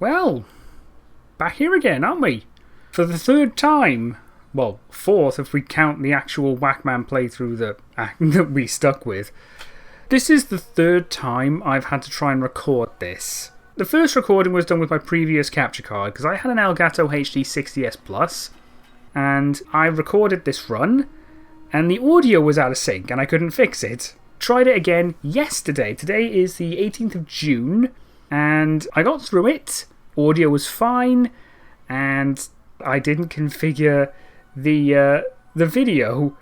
Well, back here again, aren't we? For the third time. Well, fourth if we count the actual Whackman playthrough that we stuck with. This is the third time I've had to try and record this. The first recording was done with my previous capture card because I had an Elgato HD 60S Plus and I recorded this run and the audio was out of sync and I couldn't fix it. Tried it again yesterday. Today is the 18th of June and I got through it. Audio was fine and I didn't configure the video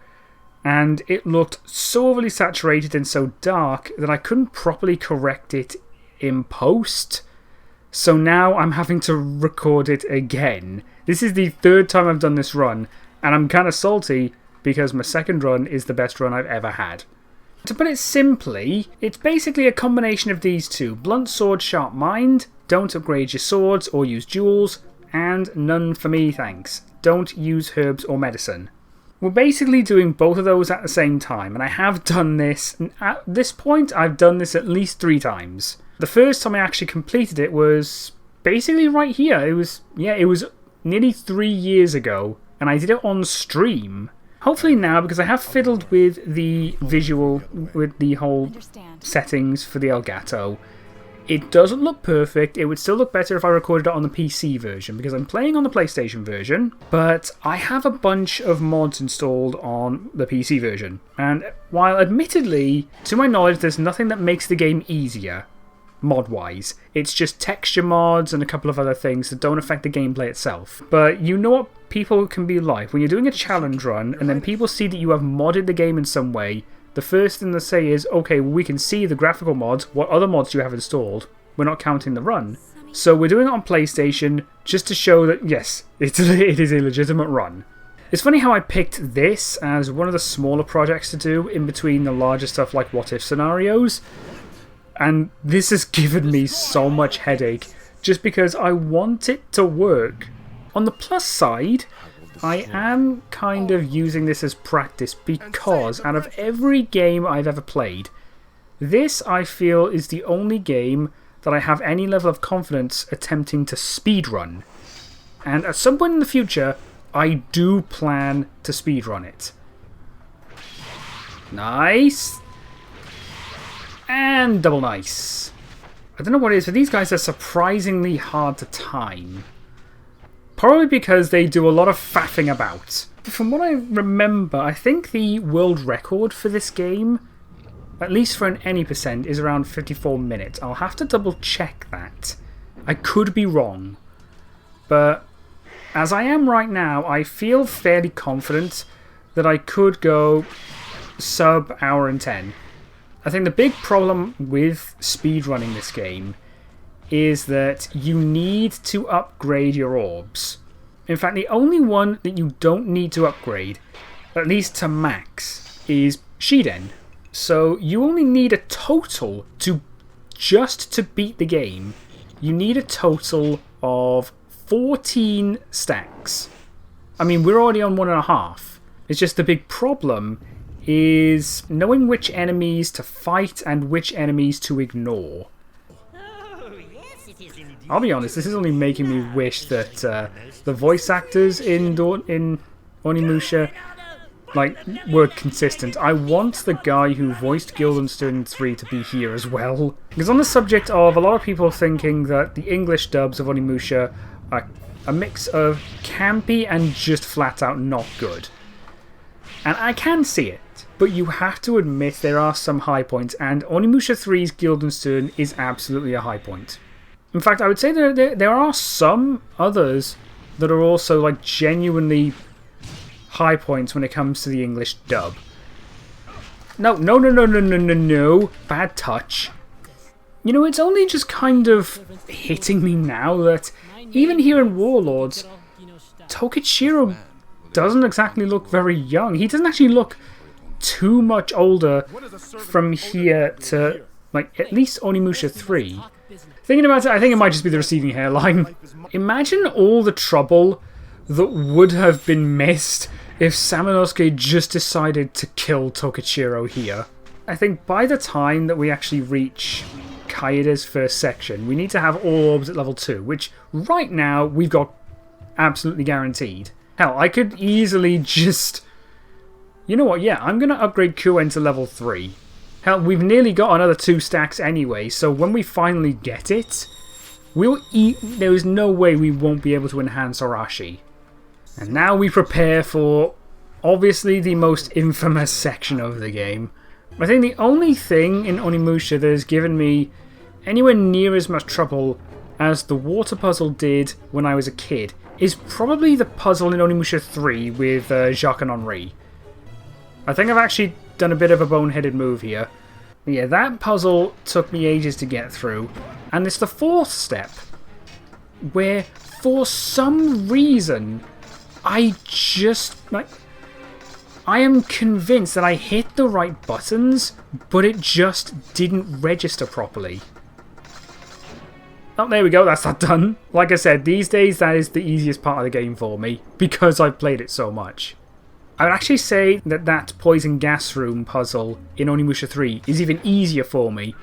and it looked so overly saturated and so dark that I couldn't properly correct it in post. So now I'm having to record it again. This is the third time I've done this run and I'm kind of salty because my second run is the best run I've ever had. To put it simply, it's basically a combination of these two. Blunt sword, sharp mind, don't upgrade your swords or use jewels, and none for me thanks. Don't use herbs or medicine. We're basically doing both of those at the same time, and I have done this. At this point, I've done this at least 3 times. The first time I actually completed it was basically right here. It was nearly 3 years ago, and I did it on stream. Hopefully now, because I have fiddled with the visual, with the whole settings for the Elgato, it doesn't look perfect. It would still look better if I recorded it on the PC version, because I'm playing on the PlayStation version, but I have a bunch of mods installed on the PC version. And while admittedly, to my knowledge, there's nothing that makes the game easier, mod-wise. It's just texture mods and a couple of other things that don't affect the gameplay itself. But you know what people can be like. When you're doing a challenge run, and then people see that you have modded the game in some way, the first thing they say is, okay, well, we can see the graphical mods. What other mods do you have installed? We're not counting the run. So we're doing it on PlayStation just to show that, yes, it is a legitimate run. It's funny how I picked this as one of the smaller projects to do in between the larger stuff like what if scenarios. And this has given me so much headache just because I want it to work. On the plus side, I am kind of using this as practice because out of every game I've ever played, this I feel is the only game that I have any level of confidence attempting to speedrun. And at some point in the future, I do plan to speedrun it. Nice. And double nice. I don't know what it is, but these guys are surprisingly hard to time. Probably because they do a lot of faffing about. From what I remember, I think the world record for this game, at least for an any percent, is around 54 minutes. I'll have to double check that. I could be wrong. But as I am right now, I feel fairly confident that I could go sub hour and 10. I think the big problem with speedrunning this game is that you need to upgrade your orbs. In fact, the only one that you don't need to upgrade, at least to max, is Shiden. So you only need a total just to beat the game. You need a total of 14 stacks. I mean, we're already on 1.5. It's just the big problem is knowing which enemies to fight and which enemies to ignore. I'll be honest, this is only making me wish that the voice actors in Onimusha were consistent. I want the guy who voiced Guildenstern 3 to be here as well. Because on the subject of a lot of people thinking that the English dubs of Onimusha are a mix of campy and just flat out not good. And I can see it, but you have to admit there are some high points, and Onimusha 3's Guildenstern is absolutely a high point. In fact, I would say there are some others that are also like genuinely high points when it comes to the English dub. No. Bad touch. You know, it's only just kind of hitting me now that even here in Warlords, Tokichiro doesn't exactly look very young. He doesn't actually look too much older from here to, like, at least Onimusha 3. Thinking about it, I think it might just be the receding hairline. Imagine all the trouble that would have been missed if Samanosuke just decided to kill Tokichiro here. I think by the time that we actually reach Kaide's first section, we need to have all orbs at level 2, which right now we've got absolutely guaranteed. Hell, I could easily just... You know what, yeah, I'm going to upgrade Kuen to level 3. Hell, we've nearly got another 2 stacks anyway, so when we finally get it, there is no way we won't be able to enhance Arashi. And now we prepare for, obviously, the most infamous section of the game. I think the only thing in Onimusha that has given me anywhere near as much trouble as the water puzzle did when I was a kid is probably the puzzle in Onimusha 3 with Jacques and Henri. I think I've actually done a bit of a boneheaded move here. But yeah, that puzzle took me ages to get through. And it's the 4th step where, for some reason, I am convinced that I hit the right buttons, but it just didn't register properly. Oh, there we go, that's that done. Like I said, these days that is the easiest part of the game for me, because I've played it so much. I would actually say that that poison gas room puzzle in Onimusha 3 is even easier for me,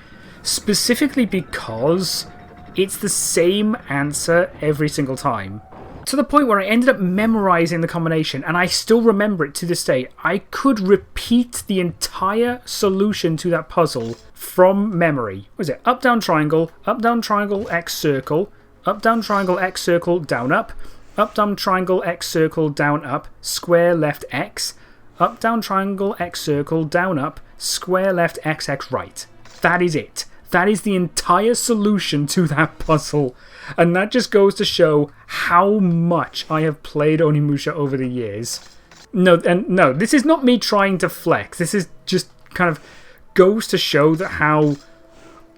specifically because it's the same answer every single time. To the point where I ended up memorizing the combination, and I still remember it to this day. I could repeat the entire solution to that puzzle from memory. What is it? Up, down, triangle, X, circle, up, down, triangle, X, circle, down, up, triangle, X, circle, down, up, square, left, X, up, down, triangle, X, circle, down, up, square, left, X, X, right. That is it. That is the entire solution to that puzzle. And that just goes to show how much I have played Onimusha over the years. No, this is not me trying to flex. This is just kind of goes to show that how,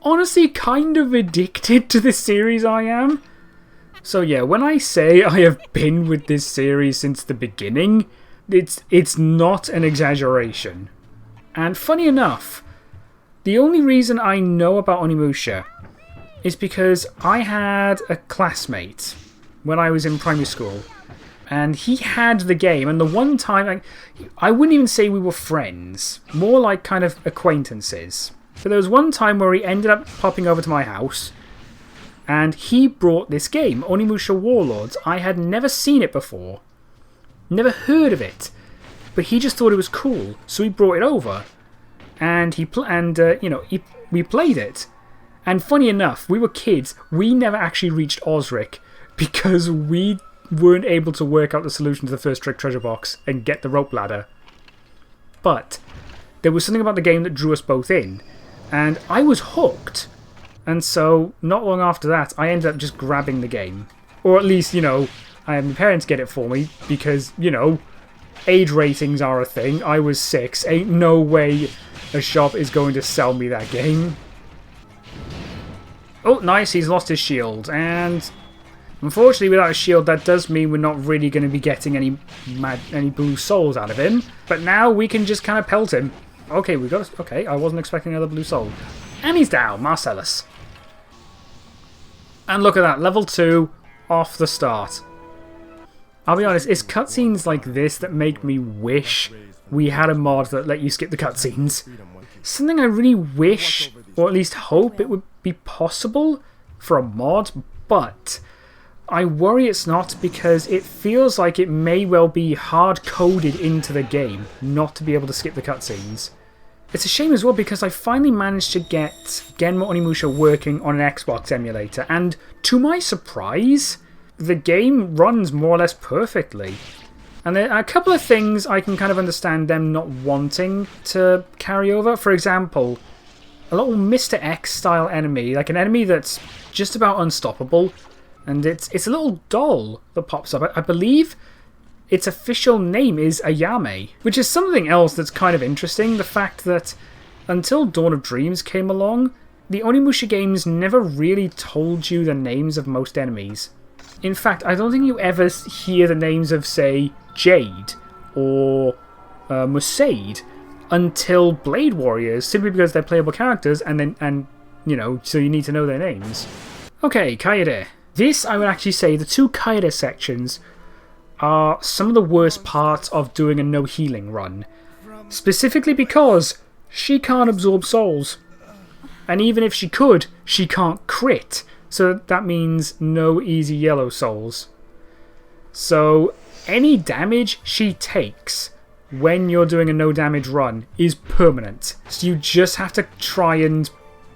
honestly, kind of addicted to this series I am. So yeah, when I say I have been with this series since the beginning, it's not an exaggeration. And funny enough, the only reason I know about Onimusha is because I had a classmate when I was in primary school, and he had the game, and the one time, I wouldn't even say we were friends, more like kind of acquaintances. But there was one time where he ended up popping over to my house, and he brought this game, Onimusha Warlords. I had never seen it before, never heard of it, but he just thought it was cool, so he brought it over, and we played it. And funny enough, we were kids. We never actually reached Osric because we weren't able to work out the solution to the first trick treasure box and get the rope ladder. But there was something about the game that drew us both in, and I was hooked. And so, not long after that, I ended up just grabbing the game. Or at least, I had my parents get it for me because, age ratings are a thing. I was 6. Ain't no way a shop is going to sell me that game. Oh, nice, he's lost his shield, and unfortunately without a shield that does mean we're not really going to be getting any blue souls out of him, but now we can just kind of pelt him. Okay, I wasn't expecting another blue soul. And he's down, Marcellus. And look at that, level 2 off the start. I'll be honest, it's cutscenes like this that make me wish we had a mod that let you skip the cutscenes. Something I really wish, or at least hope, it would be possible for a mod, but I worry it's not because it feels like it may well be hard-coded into the game not to be able to skip the cutscenes. It's a shame as well because I finally managed to get Genma Onimusha working on an Xbox emulator, and to my surprise, the game runs more or less perfectly. And there are a couple of things I can kind of understand them not wanting to carry over. For example, a little Mr. X style enemy, like an enemy that's just about unstoppable, and it's a little doll that pops up. I believe its official name is Ayame, which is something else that's kind of interesting. The fact that until Dawn of Dreams came along, the Onimusha games never really told you the names of most enemies. In fact, I don't think you ever hear the names of, say, Jade or Musaid until Blade Warriors, simply because they're playable characters, so you need to know their names. Okay, Kaede. This, I would actually say, the 2 Kaede sections are some of the worst parts of doing a no healing run. Specifically because she can't absorb souls. And even if she could, she can't crit. So that means no easy yellow souls. So any damage she takes when you're doing a no damage run is permanent. So you just have to try and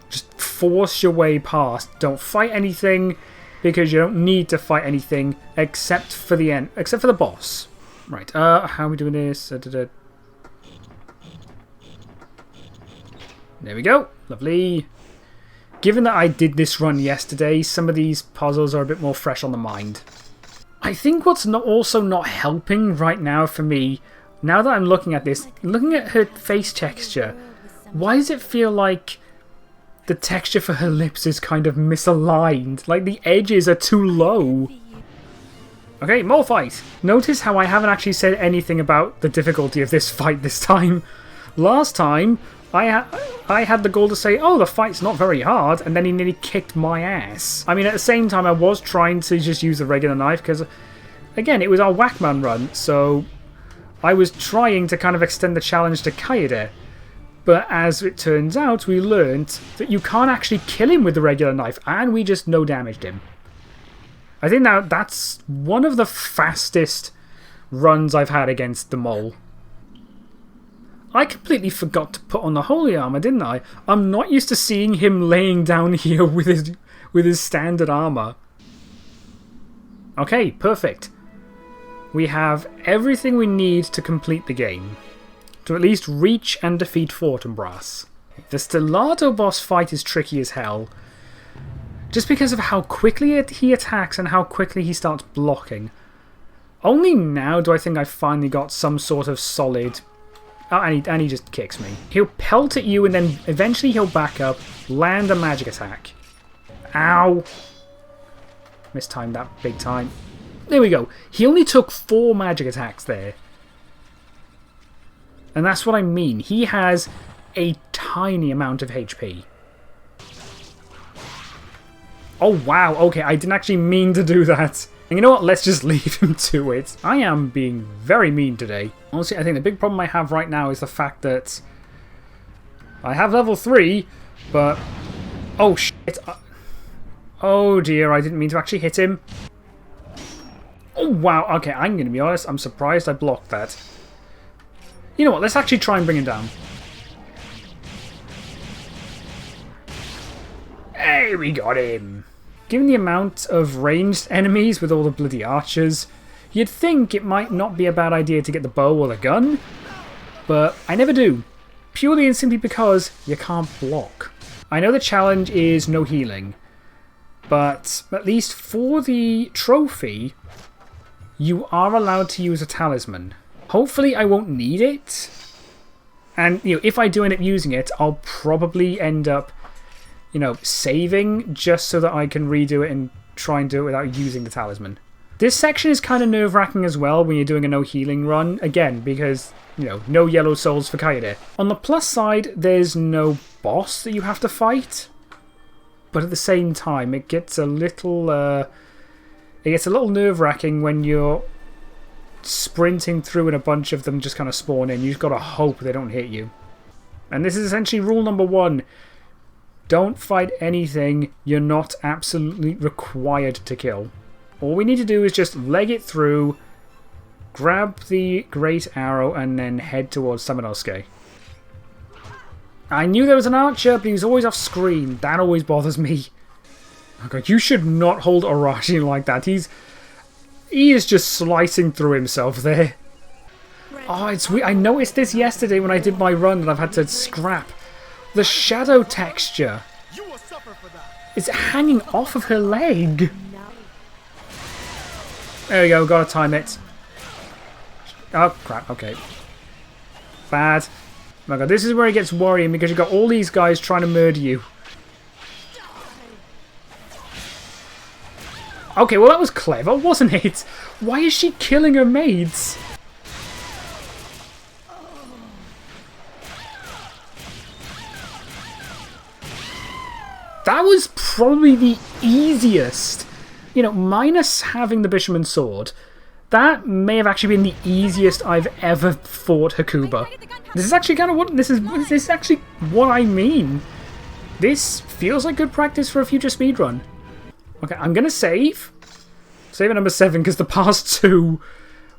just force your way past. Don't fight anything, because you don't need to fight anything except for the end, except for the boss. Right, how are we doing this? There we go. Lovely. Given that I did this run yesterday, some of these puzzles are a bit more fresh on the mind. I think what's also not helping right now for me, now that I'm looking at this, looking at her face texture, why does it feel like the texture for her lips is kind of misaligned? Like the edges are too low. Okay, more fight. Notice how I haven't actually said anything about the difficulty of this fight this time. Last time, I had the goal to say, oh, the fight's not very hard, and then he nearly kicked my ass. I mean, at the same time, I was trying to just use a regular knife, because, again, it was our Whackman run, so I was trying to kind of extend the challenge to Kaede. But as it turns out, we learned that you can't actually kill him with the regular knife, and we just no-damaged him. I think now that's one of the fastest runs I've had against the mole. I completely forgot to put on the holy armor, didn't I? I'm not used to seeing him laying down here with his standard armor. Okay, perfect. We have everything we need to complete the game. To at least reach and defeat Fortinbras. The Stellato boss fight is tricky as hell. Just because of how quickly he attacks and how quickly he starts blocking. Only now do I think I've finally got some sort of solid... Oh, and he just kicks me. He'll pelt at you and then eventually he'll back up, land a magic attack. Ow! Mistimed that big time. There we go. He only took 4 magic attacks there. And that's what I mean. He has a tiny amount of HP. Oh, wow. Okay, I didn't actually mean to do that. And you know what? Let's just leave him to it. I am being very mean today. Honestly, I think the big problem I have right now is the fact that I have level 3, but... Oh, shit. Oh, dear. I didn't mean to actually hit him. Oh, wow. Okay, I'm going to be honest. I'm surprised I blocked that. You know what, let's actually try and bring him down. Hey, we got him! Given the amount of ranged enemies with all the bloody archers, you'd think it might not be a bad idea to get the bow or the gun, but I never do. Purely and simply because you can't block. I know the challenge is no healing, but at least for the trophy, you are allowed to use a talisman. Hopefully I won't need it, and you know, if I do end up using it, I'll probably end up, you know, saving just so that I can redo it and try and do it without using the talisman. This section is kind of nerve-wracking as well when you're doing a no healing run, again, because, you know, no yellow souls for Kaede. On the plus side, there's no boss that you have to fight, but at the same time, it gets a little nerve-wracking when you're sprinting through and a bunch of them just kind of spawn in. You've got to hope they don't hit you. And this is essentially rule number 1. Don't fight anything you're not absolutely required to kill. All we need to do is just leg it through, grab the great arrow, and then head towards Samanosuke. I knew there was an archer, but he was always off screen. That always bothers me. Oh God, you should not hold Arashi like that. He is just slicing through himself there. Oh, it's weird. I noticed this yesterday when I did my run and I've had to scrap. The shadow texture is hanging off of her leg. There we go, gotta time it. Oh, crap, okay. Bad. Oh my God, this is where it gets worrying because you've got all these guys trying to murder you. Okay, well that was clever, wasn't it? Why is she killing her mates? That was probably the easiest. You know, minus having the Bishaman sword, that may have actually been the easiest I've ever fought Hakuba. This is actually kind of what this is actually what I mean. This feels like good practice for a future speedrun. Okay, I'm going to save. Save at number 7 because the past 2...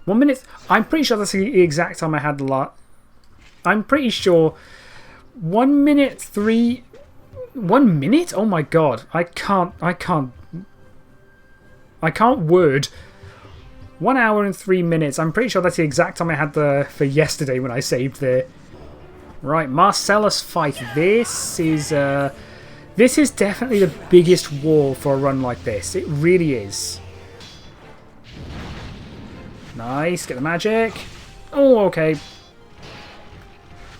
1 minute... I'm pretty sure that's the exact time I had the lot. I'm pretty sure... 1 minute 3... 1 minute? Oh my god. I can't word. 1 hour and 3 minutes. I'm pretty sure that's the exact time I had for yesterday when I saved there. Right, Marcellus fight. This is definitely the biggest wall for a run like this. It really is. Nice, get the magic. Oh, okay.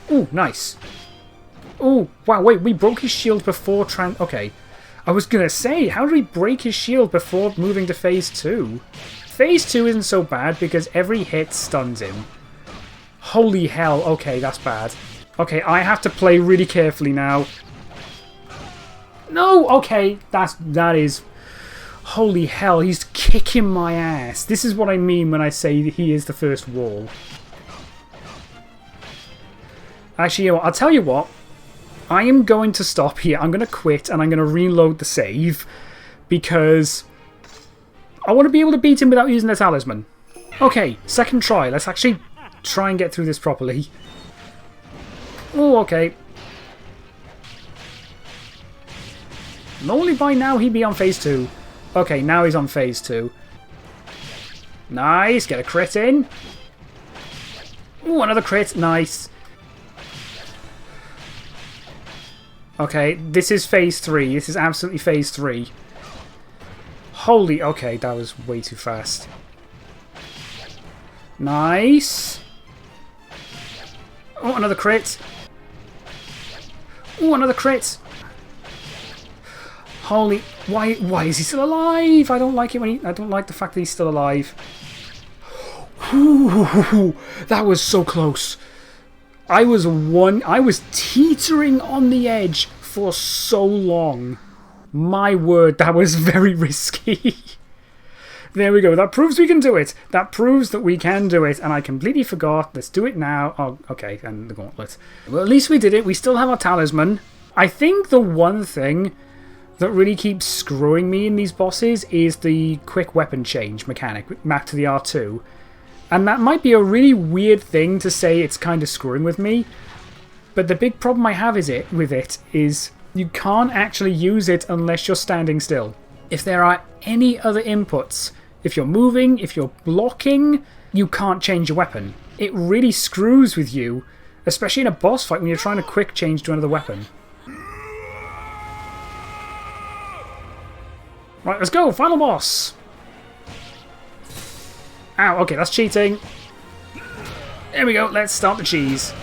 Oh, nice. Oh, wow, wait, we broke his shield before okay. I was gonna say, how did we break his shield before moving to phase 2? Phase 2 isn't so bad because every hit stuns him. Holy hell, okay, that's bad. Okay, I have to play really carefully now. No, okay, that is... Holy hell, he's kicking my ass. This is what I mean when I say he is the first wall. Actually, you know what, I'll tell you what. I am going to stop here. I'm going to quit and I'm going to reload the save. Because I want to be able to beat him without using the talisman. Okay, second try. Let's actually try and get through this properly. Oh, okay. Normally by now he'd be on phase 2. Okay, now he's on phase 2. Nice, get a crit in. Ooh, another crit, nice. Okay, this is phase 3. This is absolutely phase 3. Holy, okay, that was way too fast. Nice. Oh, another crit. Oh, another crit. Holy, why is he still alive? I don't like it when I don't like the fact that he's still alive. Ooh, that was so close. I was teetering on the edge for so long. My word, that was very risky. There we go. That proves we can do it. That proves that we can do it. And I completely forgot. Let's do it now. Oh, okay. And the gauntlet. Well, at least we did it. We still have our talisman. I think the one thing that really keeps screwing me in these bosses is the quick weapon change mechanic mapped to the R2. And that might be a really weird thing to say it's kind of screwing with me. But the big problem I have with it is you can't actually use it unless you're standing still. If there are any other inputs, if you're moving, if you're blocking, you can't change your weapon. It really screws with you, especially in a boss fight when you're trying to quick change to another weapon. Right, let's go! Final boss! Ow, okay, that's cheating. There we go, let's start the cheese.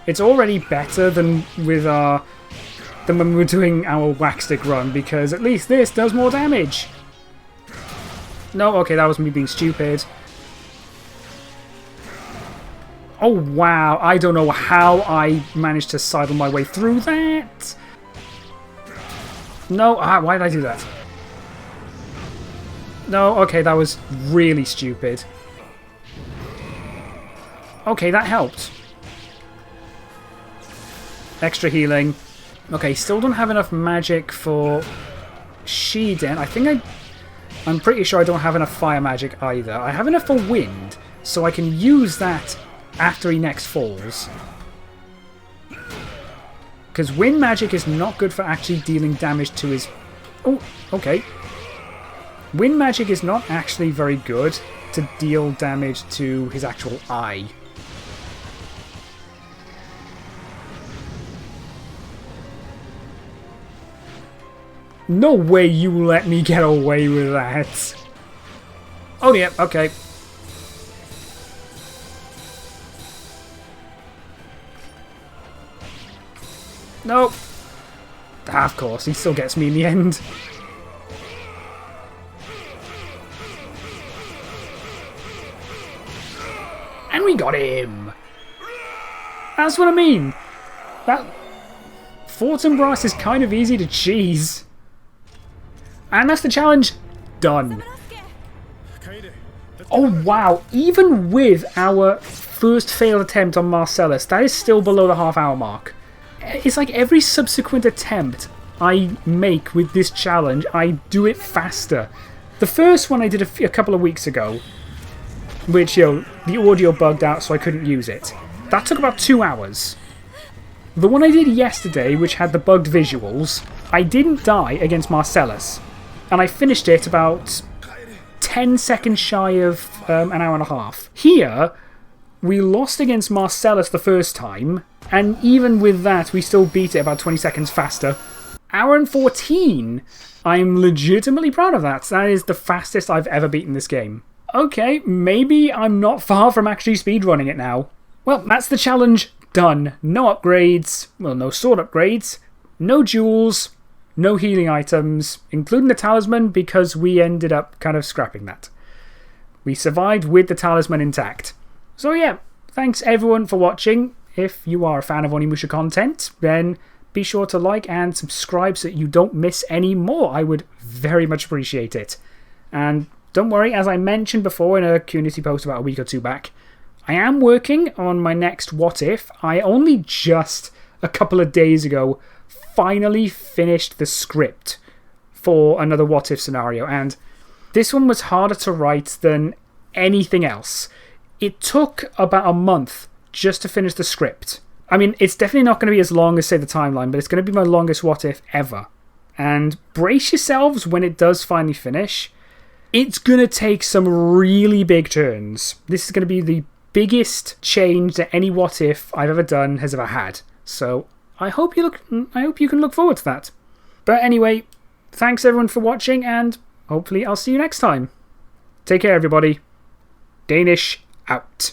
It's already better than with than when we were doing our whack stick run, because at least this does more damage. No, okay, that was me being stupid. Oh wow, I don't know how I managed to sidle my way through that. No, why did I do that? No, okay, that was really stupid. Okay, that helped. Extra healing. Okay, still don't have enough magic for Shiden. I'm pretty sure I don't have enough fire magic either. I have enough for wind, so I can use that after he next falls. Because wind magic is not good for actually dealing damage to his... Oh, okay. Wind magic is not actually very good to deal damage to his actual eye. No way you let me get away with that. Oh yeah, okay. Nope. Ah, of course, he still gets me in the end. And we got him! That's what I mean! That Fortinbras is kind of easy to cheese. And that's the challenge done. Oh wow, even with our first failed attempt on Marcellus, that is still below the half-hour mark. It's like every subsequent attempt I make with this challenge, I do it faster. The first one I did a couple of weeks ago, which, the audio bugged out so I couldn't use it. That took about 2 hours. The one I did yesterday, which had the bugged visuals, I didn't die against Marcellus. And I finished it about 10 seconds shy of an hour and a half. Here, we lost against Marcellus the first time, and even with that, we still beat it about 20 seconds faster. Hour and 14! I'm legitimately proud of that. That is the fastest I've ever beaten this game. Okay, maybe I'm not far from actually speedrunning it now. Well, that's the challenge done. No upgrades, well, no sword upgrades, no jewels, no healing items, including the talisman because we ended up kind of scrapping that. We survived with the talisman intact. So yeah, thanks everyone for watching. If you are a fan of Onimusha content, then be sure to like and subscribe so that you don't miss any more. I would very much appreciate it. And don't worry, as I mentioned before in a community post about a week or two back, I am working on my next What If. I only just, a couple of days ago, finally finished the script for another What If scenario, and this one was harder to write than anything else. It took about a month just to finish the script. I mean, it's definitely not going to be as long as, say, the timeline, but it's going to be my longest What If ever. And brace yourselves when it does finally finish. It's going to take some really big turns. This is going to be the biggest change that any What If I've ever done has ever had. So I hope you can look forward to that. But anyway, thanks everyone for watching, and hopefully I'll see you next time. Take care, everybody. Danish out.